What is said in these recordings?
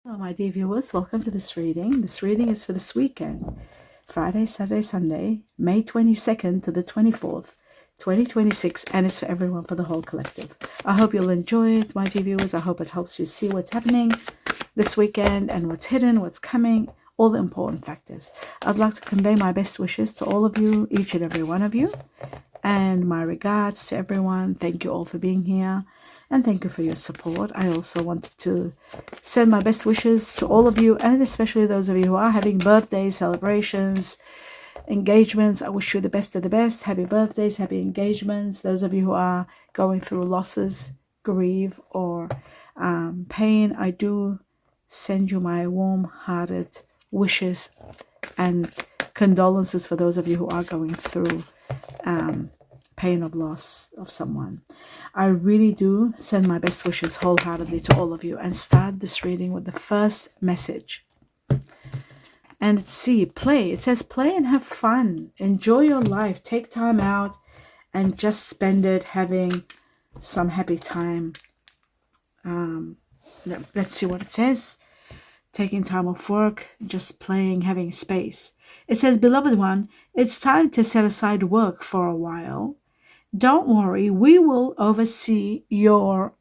Hello, my dear viewers. Welcome to this reading. This reading is for this weekend, Friday, Saturday, Sunday, May 22nd to the 24th, 2026, and it's for everyone, for the whole collective. I hope you'll enjoy it, my dear viewers. I hope it helps you see what's happening this weekend and what's hidden, what's coming, all the important factors. I'd like to convey my best wishes to all of you, each and every one of you, and my regards to everyone. Thank you all for being here. And thank you for your support. I also wanted to send my best wishes to all of you, and especially those of you who are having birthdays, celebrations, engagements. I wish you the best of the best. Happy birthdays, happy engagements. Those of you who are going through losses, grief, or pain, I do send you my warm-hearted wishes and condolences for those of you who are going through pain of loss of someone. I really do send my best wishes wholeheartedly to all of you, and start this reading with the first message. And see, play. It says play and have fun. Enjoy your life. Take time out and just spend it having some happy time. Let's see what it says. Taking time off work, just playing, having space. It says, beloved one, it's time to set aside work for a while. Don't worry, we will oversee your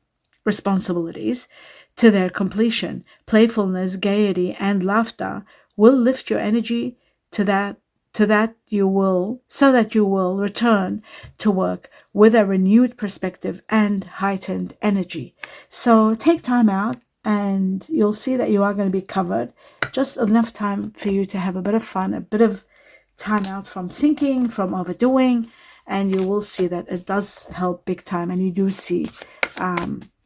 responsibilities to their completion. Playfulness, gaiety, and laughter will lift your energy so that you will return to work with a renewed perspective and heightened energy. So take time out, and you'll see that you are going to be covered. Just enough time for you to have a bit of fun, a bit of time out from thinking, from overdoing, and you will see that it does help big time. And you do see,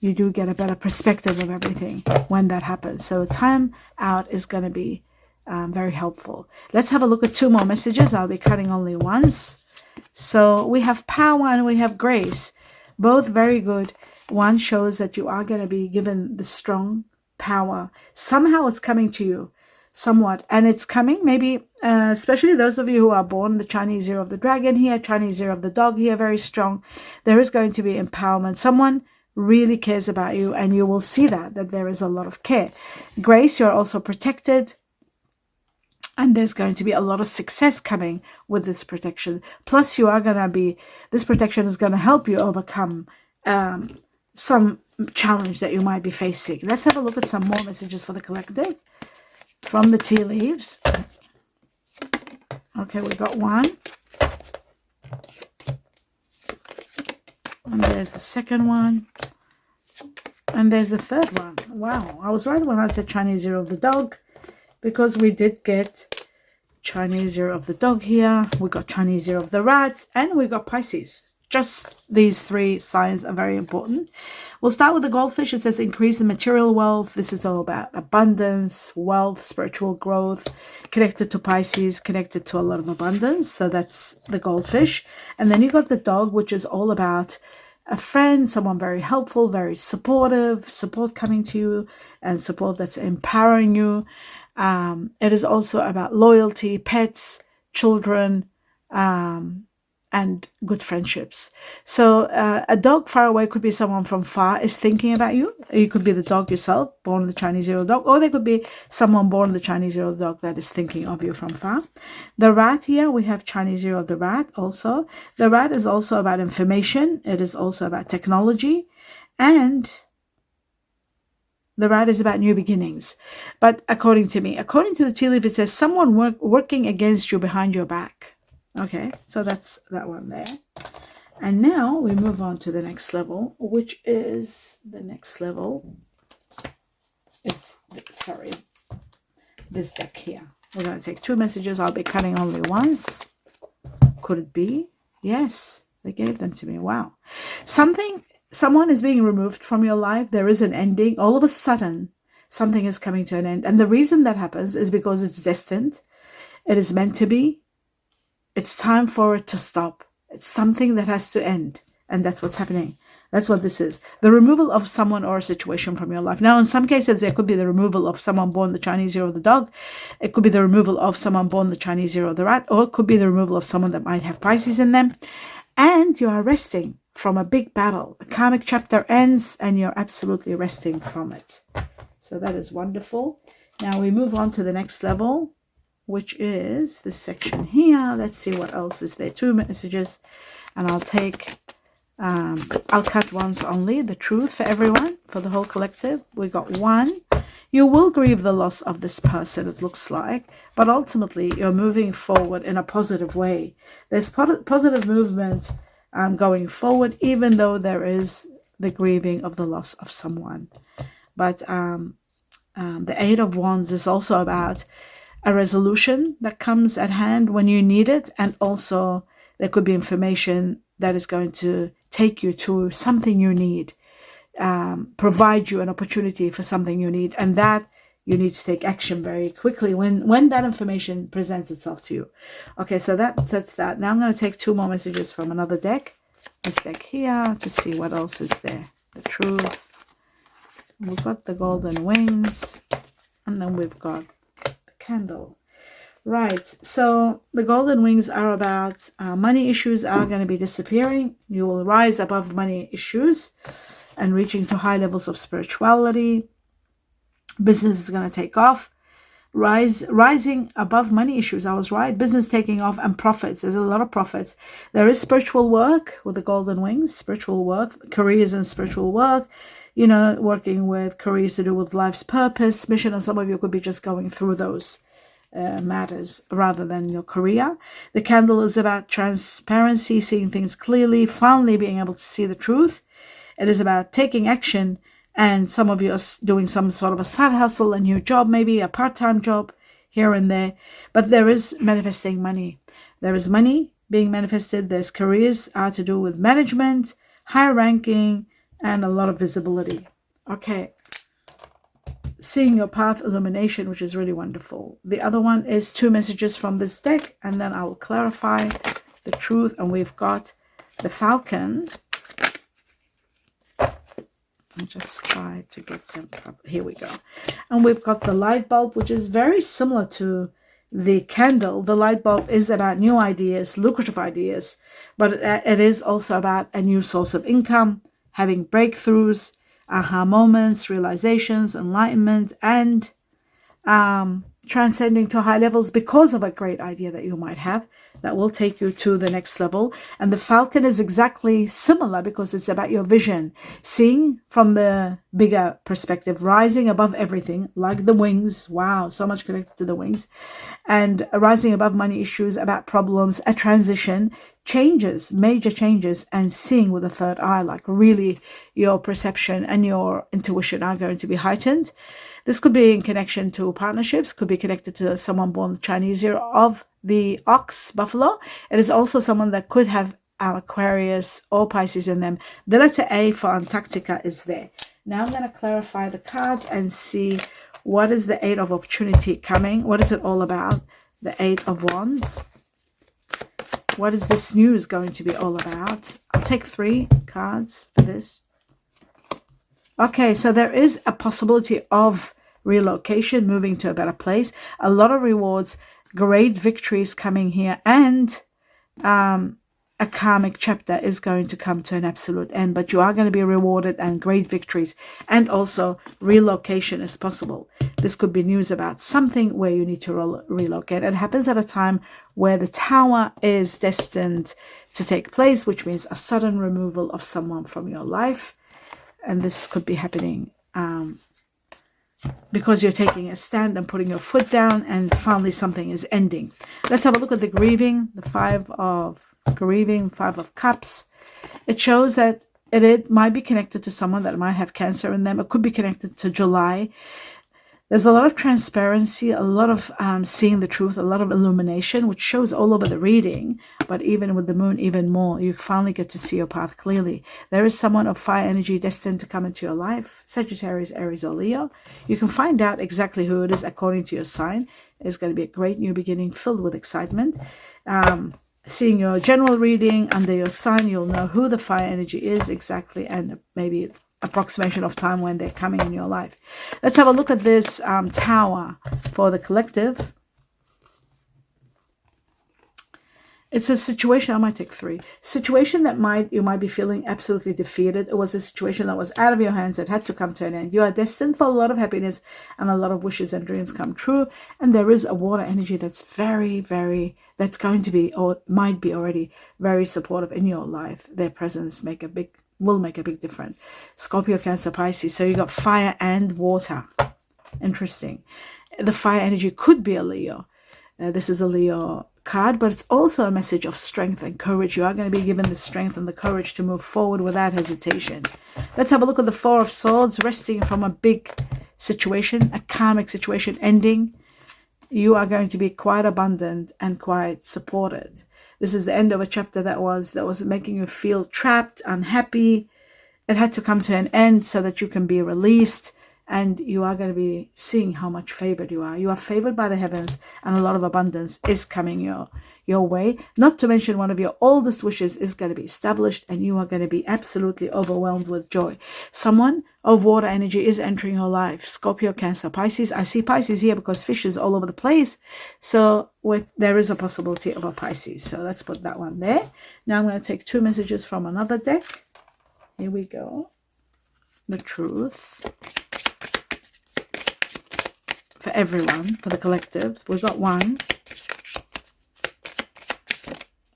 you do get a better perspective of everything when that happens. So time out is going to be very helpful. Let's have a look at two more messages. I'll be cutting only once. So we have power and we have grace, both very good. One shows that you are going to be given the strong power. Somehow it's coming to you, somewhat. And it's coming, maybe, especially those of you who are born the Chinese year of the dragon here, Chinese year of the dog here, very strong. There is going to be empowerment. Someone really cares about you, and you will see that there is a lot of care. Grace, you're also protected. And there's going to be a lot of success coming with this protection. Plus, you are going to be, this protection is going to help you overcome some challenge that you might be facing. Let's have a look at some more messages for the collective from the tea leaves. Okay, we got one. And there's the second one. And there's the third one. Wow, I was right when I said Chinese year of the dog, because we did get Chinese year of the dog here. We got Chinese year of the rat, and we got Pisces. Just these three signs are very important. We'll start with the goldfish. It says increase in material wealth. This is all about abundance, wealth, spiritual growth, connected to Pisces, connected to a lot of abundance. So that's the goldfish. And then you got the dog, which is all about a friend, someone very helpful, very supportive, support coming to you, and support that's empowering you. It is also about loyalty, pets, children, and good friendships. So a dog far away could be someone from far is thinking about you. You could be the dog yourself, born in the Chinese year of the dog, or there could be someone born in the Chinese year of the dog that is thinking of you from far. The rat here, we have Chinese year of the rat also. The rat is also about information. It is also about technology, and the rat is about new beginnings. But according to me, according to the tea leaf, it says someone working against you behind your back. Okay, so that's that one there. And now we move on to the next level, which is the next level. Sorry, this deck here. We're going to take two messages. I'll be cutting only once. Could it be? Yes, they gave them to me. Wow. Someone is being removed from your life. There is an ending. All of a sudden, something is coming to an end. And the reason that happens is because it's destined. It is meant to be. It's time for it to stop. It's something that has to end. And that's what's happening. That's what this is. The removal of someone or a situation from your life. Now, in some cases, there could be the removal of someone born the Chinese year of the dog. It could be the removal of someone born the Chinese year of the rat. Or it could be the removal of someone that might have Pisces in them. And you are resting from a big battle. The karmic chapter ends and you're absolutely resting from it. So that is wonderful. Now we move on to the next level, which is this section here. Let's see what else is there. 2 messages, and I'll take, I'll cut ones only. The truth for everyone, for the whole collective. We got 1. You will grieve the loss of this person, it looks like, but ultimately you're moving forward in a positive way. There's positive movement going forward, even though there is the grieving of the loss of someone. But the 8 of Wands is also about a resolution that comes at hand when you need it, and also there could be information that is going to take you to something you need, provide you an opportunity for something you need, and that you need to take action very quickly when that information presents itself to you. Okay, so that's that. Now I'm going to take 2 more messages from another deck, this deck here, to see what else is there. The truth. We've got the golden wings, and then we've got the candle. Right, so the golden wings are about money issues are going to be disappearing. You will rise above money issues and reaching to high levels of spirituality. Business is going to take off. Rising above money issues. I was right. Business taking off, and profits. There's a lot of profits. There is spiritual work with the golden wings. Spiritual work, careers and spiritual work. You know, working with careers to do with life's purpose, mission, and some of you could be just going through those matters rather than your career. The candle is about transparency, seeing things clearly, finally being able to see the truth. It is about taking action, and some of you are doing some sort of a side hustle, a new job, maybe a part-time job here and there. But there is manifesting money. There is money being manifested. There's careers to do with management, high ranking, and a lot of visibility. Okay. Seeing your path, illumination, which is really wonderful. The other one is 2 messages from this deck, and then I will clarify the truth. And we've got the Falcon. I'll just try to get them up. Here we go. And we've got the light bulb, which is very similar to the candle. The light bulb is about new ideas, lucrative ideas, but it is also about a new source of income, having breakthroughs, aha moments, realizations, enlightenment, and transcending to high levels because of a great idea that you might have that will take you to the next level. And the Falcon is exactly similar because it's about your vision, seeing from the bigger perspective, rising above everything, like the wings. Wow, so much connected to the wings. And rising above money issues, about problems, a transition, changes, major changes, and seeing with a third eye, like really your perception and your intuition are going to be heightened. This could be in connection to partnerships, could be connected to someone born Chinese year of the ox, buffalo. It is also someone that could have Aquarius or Pisces in them. The letter A for Antarctica is there. Now I'm going to clarify the cards and see what is the 8 of opportunity coming. What is it all about? The 8 of wands. What is this news going to be all about? I'll take 3 cards for this. Okay, so there is a possibility of relocation, moving to a better place. A lot of rewards, great victories coming here, and a karmic chapter is going to come to an absolute end. But you are going to be rewarded, and great victories, and also relocation is possible. This could be news about something where you need to relocate. It happens at a time where the Tower is destined to take place, which means a sudden removal of someone from your life. And this could be happening because you're taking a stand and putting your foot down, and finally something is ending. Let's have a look at the grieving, the 5 of grieving, 5 of cups. It shows that it might be connected to someone that might have cancer in them. It could be connected to July. There's a lot of transparency, a lot of seeing the truth, a lot of illumination, which shows all over the reading. But even with the moon, even more, you finally get to see your path clearly. There is someone of fire energy destined to come into your life. Sagittarius, Aries, or Leo. You can find out exactly who it is according to your sign. It's going to be a great new beginning filled with excitement. Seeing your general reading under your sign, you'll know who the fire energy is exactly, and maybe approximation of time when they're coming in your life. Let's have a look at this Tower for the collective. It's a situation, I might take 3. Situation that you might be feeling absolutely defeated. It was a situation that was out of your hands, that had to come to an end. You are destined for a lot of happiness and a lot of wishes and dreams come true. And there is a water energy that's that's going to be, or might be already, very supportive in your life. Their presence will make a big difference. Scorpio, Cancer, Pisces. So you got fire and water. Interesting. The fire energy could be a Leo. This is a Leo card, but it's also a message of strength and courage. You are going to be given the strength and the courage to move forward without hesitation. Let's have a look at the 4 of Swords, resting from a big situation, a karmic situation ending. You are going to be quite abundant and quite supported. This is the end of a chapter that was making you feel trapped, unhappy. It had to come to an end so that you can be released. And you are going to be seeing how much favored you are. You are favored by the heavens, and a lot of abundance is coming your way. Not to mention, one of your oldest wishes is going to be established, and you are going to be absolutely overwhelmed with joy. Someone of water energy is entering your life. Scorpio, Cancer, Pisces. I see Pisces here because fish is all over the place. So there is a possibility of a Pisces. So let's put that one there. Now I'm going to take 2 messages from another deck. Here we go. The truth. For everyone, for the collective. We've got 1.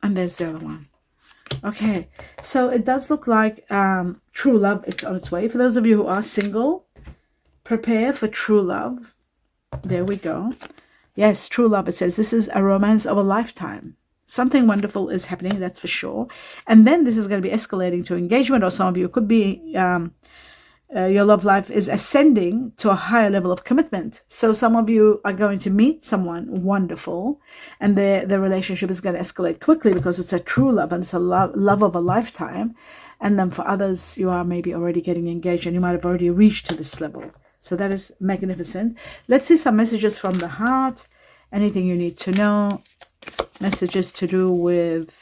And there's the other one. Okay, so it does look like true love is on its way. For those of you who are single, prepare for true love. There we go. Yes, true love. It says this is a romance of a lifetime. Something wonderful is happening, that's for sure. And then this is going to be escalating to engagement, or some of you could be... your love life is ascending to a higher level of commitment. So some of you are going to meet someone wonderful, and the relationship is going to escalate quickly because it's a true love and it's a love of a lifetime. And then for others, you are maybe already getting engaged and you might have already reached to this level. So that is magnificent. Let's see some messages from the heart. Anything you need to know. Messages to do with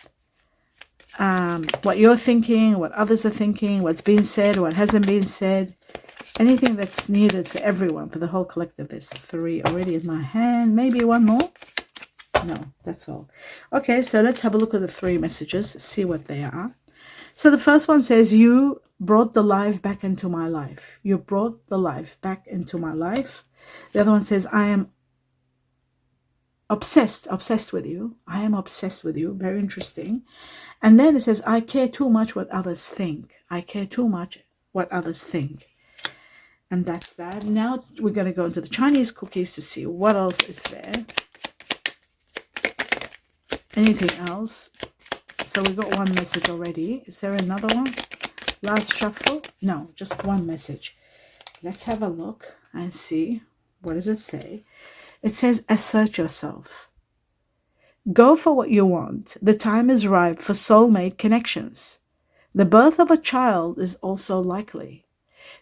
what you're thinking, what others are thinking, what's been said, what hasn't been said. Anything that's needed for everyone, for the whole collective. There's 3 already in my hand. Maybe 1 more? No, that's all. Okay, so let's have a look at the 3 messages, see what they are. So the first one says, you brought the life back into my life. You brought the life back into my life. The other one says, I am obsessed with you. I am obsessed with you. Very interesting. And then it says, I care too much what others think. I care too much what others think. And that's that. Now we're going to go into the Chinese cookies to see what else is there. Anything else? So we got 1 message already. Is there another one? Last shuffle? No, just 1 message. Let's have a look and see. What does it say? It says, assert yourself. Go for what you want. The time is ripe for soulmate connections. The birth of a child is also likely.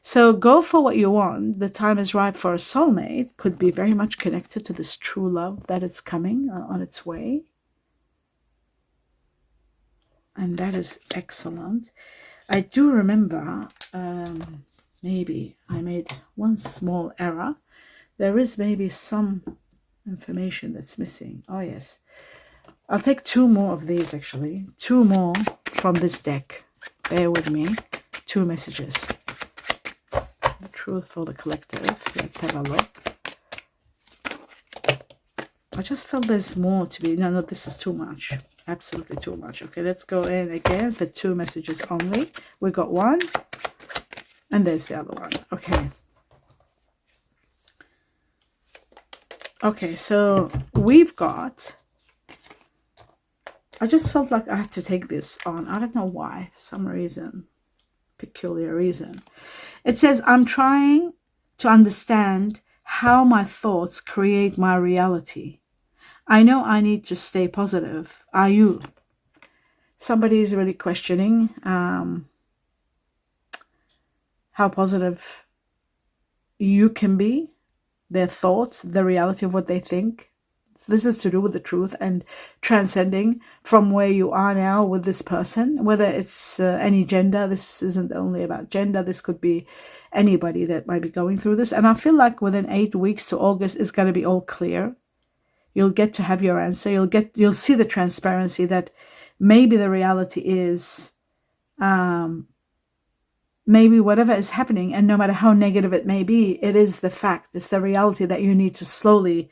So go for what you want. The time is ripe for a soulmate. Could be very much connected to this true love that is coming on its way. And that is excellent. I do remember, maybe I made 1 small error. There is maybe some information that's missing. Oh, yes. I'll take 2 more of these, actually. 2 more from this deck. Bear with me. 2 messages. The truth for the collective. Let's have a look. I just felt there's more to be. No, this is too much. Absolutely too much. Okay, let's go in again for 2 messages only. We got 1. And there's the other one. Okay. Okay, so we've got... I just felt like I had to take this on. I don't know why. Some reason. Peculiar reason. It says, I'm trying to understand how my thoughts create my reality. I know I need to stay positive. Are you? Somebody is really questioning how positive you can be. Their thoughts, the reality of what they think. So this is to do with the truth and transcending from where you are now with this person, whether it's any gender. This isn't only about gender. This could be anybody that might be going through this. And I feel like within 8 weeks to August, it's going to be all clear. You'll get to have your answer. You'll see the transparency that maybe the reality is, maybe whatever is happening, and no matter how negative it may be, it is the fact. It's the reality that you need to slowly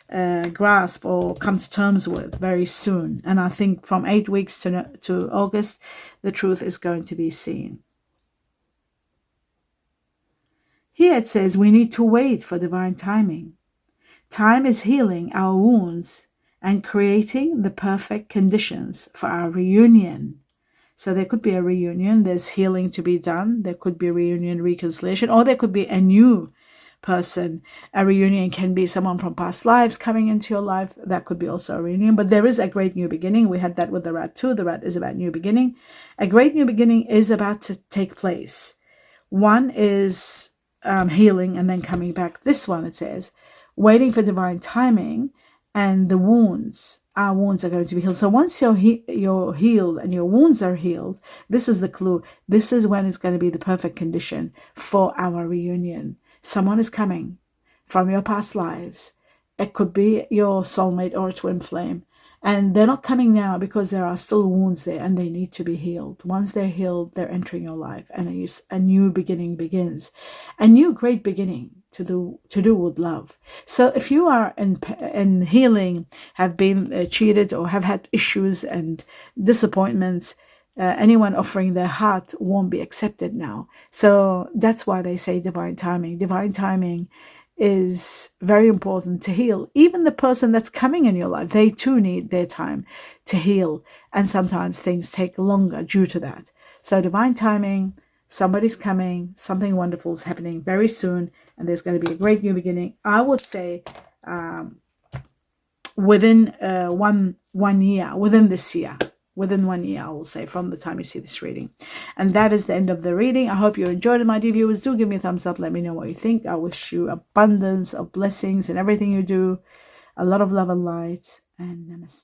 grasp or come to terms with very soon. And I think from 8 weeks to August, the truth is going to be seen. Here it says we need to wait for divine timing. Time is healing our wounds and creating the perfect conditions for our reunion. So there could be a reunion. There's healing to be done. There could be a reunion, reconciliation, or there could be a new person. A reunion can be someone from past lives coming into your life. That could be also a reunion. But there is a great new beginning. We had that with the rat too. The rat is about new beginning. A great new beginning is about to take place. One is healing and then coming back. This one, it says, waiting for divine timing, and the wounds. Our wounds are going to be healed. So once you're healed and your wounds are healed, this is the clue. This is when it's going to be the perfect condition for our reunion. Someone is coming from your past lives. It could be your soulmate or a twin flame. And they're not coming now because there are still wounds there and they need to be healed. Once they're healed, they're entering your life and a new beginning begins. A new great beginning to do with love. So if you are in healing, have been cheated or have had issues and disappointments, anyone offering their heart won't be accepted now. So that's why they say divine timing. Divine timing is very important to heal. Even the person that's coming in your life, they too need their time to heal. And sometimes things take longer due to that. So divine timing, somebody's coming, something wonderful is happening very soon, and there's going to be a great new beginning. I would say within 1 year, within this year. Within 1 year, I will say, from the time you see this reading. And that is the end of the reading. I hope you enjoyed it, my dear viewers. Do give me a thumbs up. Let me know what you think. I wish you abundance of blessings in everything you do. A lot of love and light. And namaste.